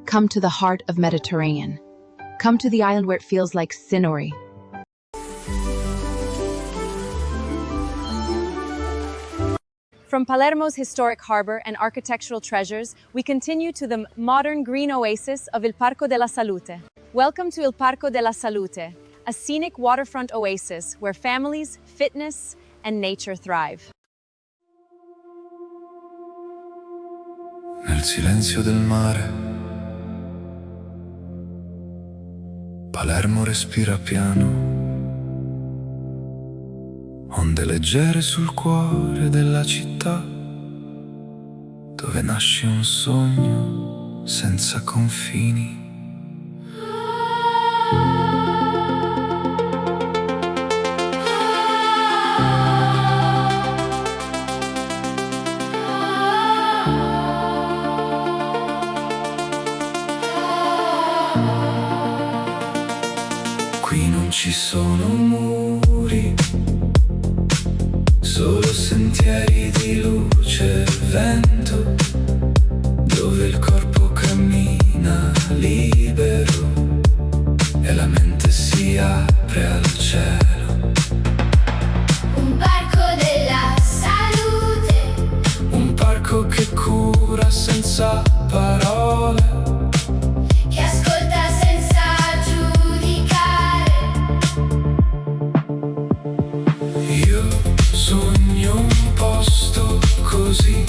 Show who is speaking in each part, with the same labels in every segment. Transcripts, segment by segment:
Speaker 1: Come to the heart of Mediterranean. Come to the island where it feels like Sinori.
Speaker 2: From Palermo's historic harbor and architectural treasures, we continue to the modern green oasis of Il Parco della Salute. Welcome to Il Parco della Salute, a scenic waterfront oasis where families, fitness, and nature thrive.
Speaker 3: Nel silenzio del mare, Palermo respira piano. Onde leggere sul cuore della città, dove nasce un sogno senza confini. Qui non ci sono muri, solo sentieri di luce e vento, dove il corpo cammina libero e la mente si apre al cielo.
Speaker 4: Un parco della salute,
Speaker 3: Un parco che cura senza parole,
Speaker 4: che ascolta senza giudicare.
Speaker 3: io sogno un posto così,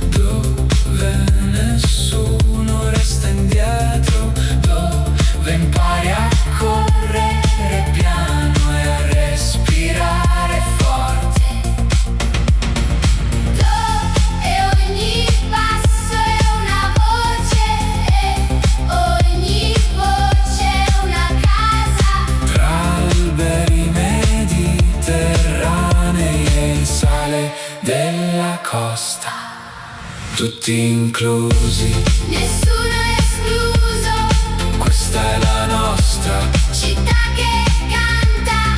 Speaker 3: dove nessuno resta indietro, dove impari a correre piano e a respirare forte.
Speaker 4: Dove ogni passo è una voce e ogni voce è una casa.
Speaker 3: Tra alberi mediterranei e il sale della costa, tutti inclusi,
Speaker 4: Nessuno è escluso,
Speaker 3: questa è la nostra,
Speaker 4: città che canta,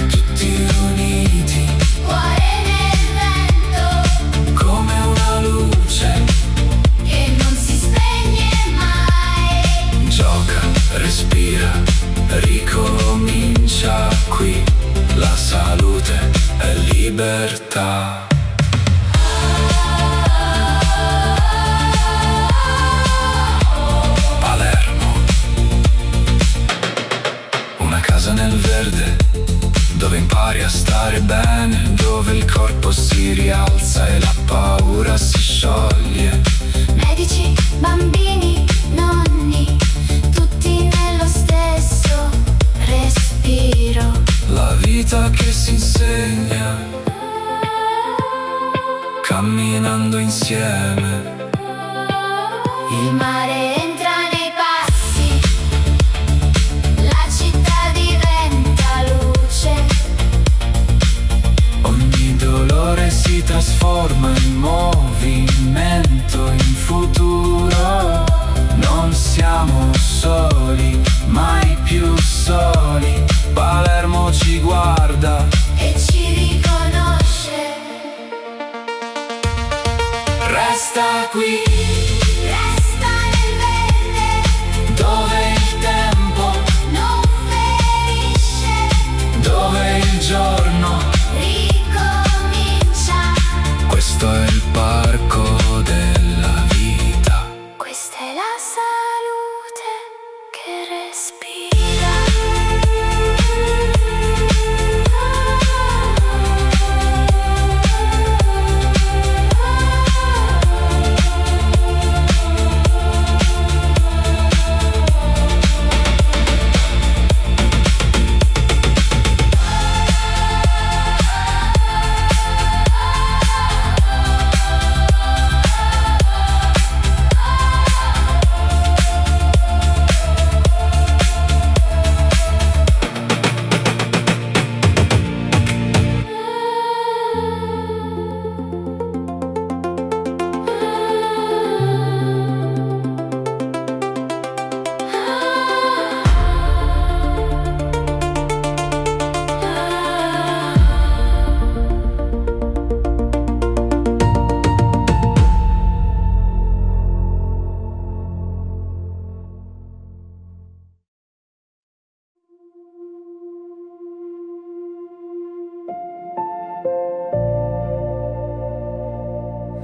Speaker 3: tutti uniti,
Speaker 4: cuore nel vento,
Speaker 3: come una luce,
Speaker 4: che non si spegne mai.
Speaker 3: gioca, respira, ricomincia qui, la salute è libertà. Palermo, una casa nel verde, dove impari a stare bene, dove il corpo si rialza e la paura si scioglie.
Speaker 4: Medici, bambini, nonni, tutti nello stesso respiro.
Speaker 3: La vita che si insegna, camminando insieme.
Speaker 4: Il mare entra nei passi, la città diventa luce.
Speaker 3: Ogni dolore si trasforma in movimento, in futuro. Non siamo soli, mai più soli. Palermo ci guarda,
Speaker 4: E ci riconosce.
Speaker 3: resta qui,
Speaker 4: Resta nel verde,
Speaker 3: dove il tempo,
Speaker 4: non ferisce,
Speaker 3: dove il giorno.
Speaker 4: ricomincia.
Speaker 3: Questo è il parco della vita.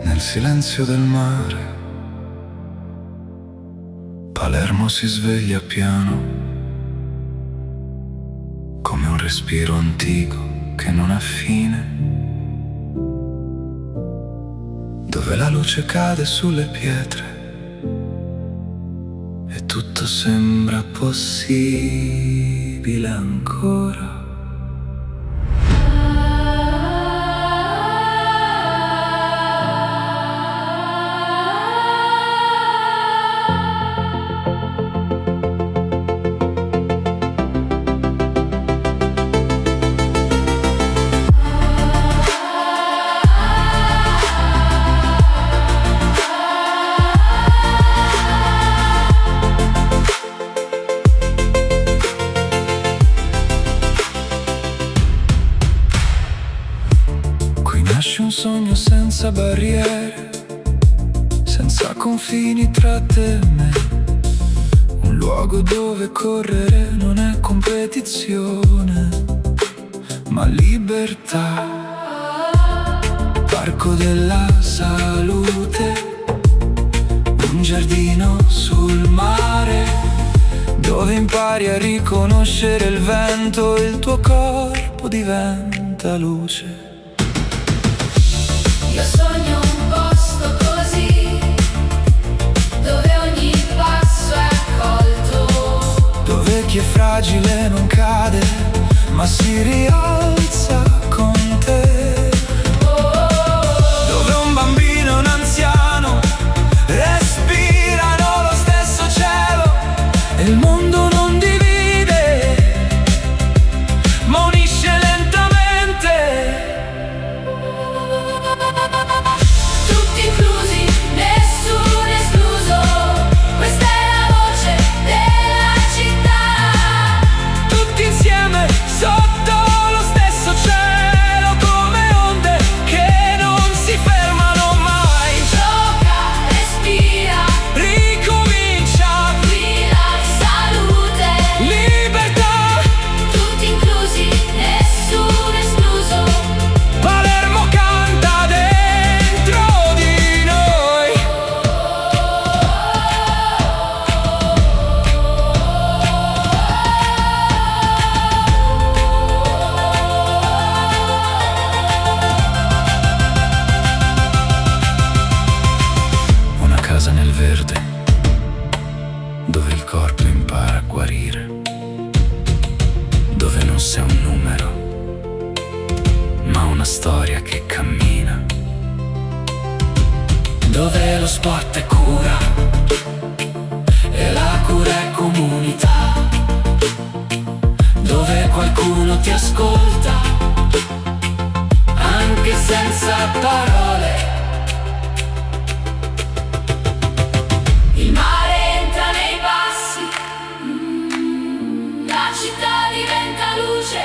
Speaker 3: Nel silenzio del mare, Palermo si sveglia piano, come un respiro antico che non ha fine, dove la luce cade sulle pietre e tutto sembra possibile ancora. Nasce un sogno senza barriere, senza confini tra te e me, un luogo dove correre non è competizione, ma libertà. Parco della salute, un giardino sul mare, dove impari a riconoscere il vento e il tuo corpo diventa luce.
Speaker 4: Io sogno un posto così, dove ogni passo è accolto,
Speaker 3: dove chi è fragile non cade, ma si rialza con te. Dove un bambino e un anziano respirano lo stesso cielo e il mondo non divide, ma unisce lentamente.
Speaker 4: tutti inclusi, nessuno escluso. Questa è la voce della città.
Speaker 3: Tutti insieme sotto lo stesso cielo, come onde che non si fermano mai.
Speaker 4: Gioca, respira,
Speaker 3: Ricomincia,
Speaker 4: qui la salute.
Speaker 3: libertà,
Speaker 4: Tutti inclusi, nessuno escluso.
Speaker 3: Palermo canta dentro di noi. Una casa nel verde, dove il corpo impara a guarire, dove non sei un numero, ma una storia che cammina, dove lo sport è cura e la cura è comunità, dove qualcuno ti ascolta anche senza parole.
Speaker 4: Il mare entra nei passi, la città diventa luce.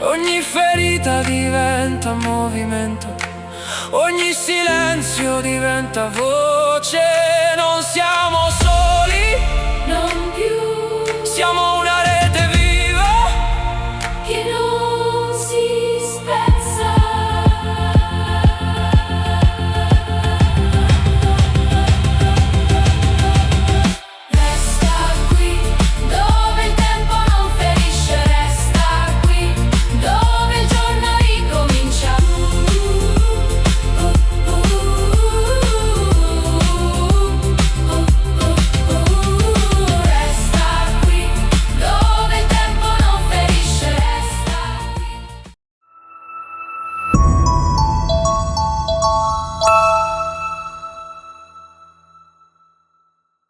Speaker 3: Ogni ferita diventa movimento, ogni silenzio diventa voce, non siamo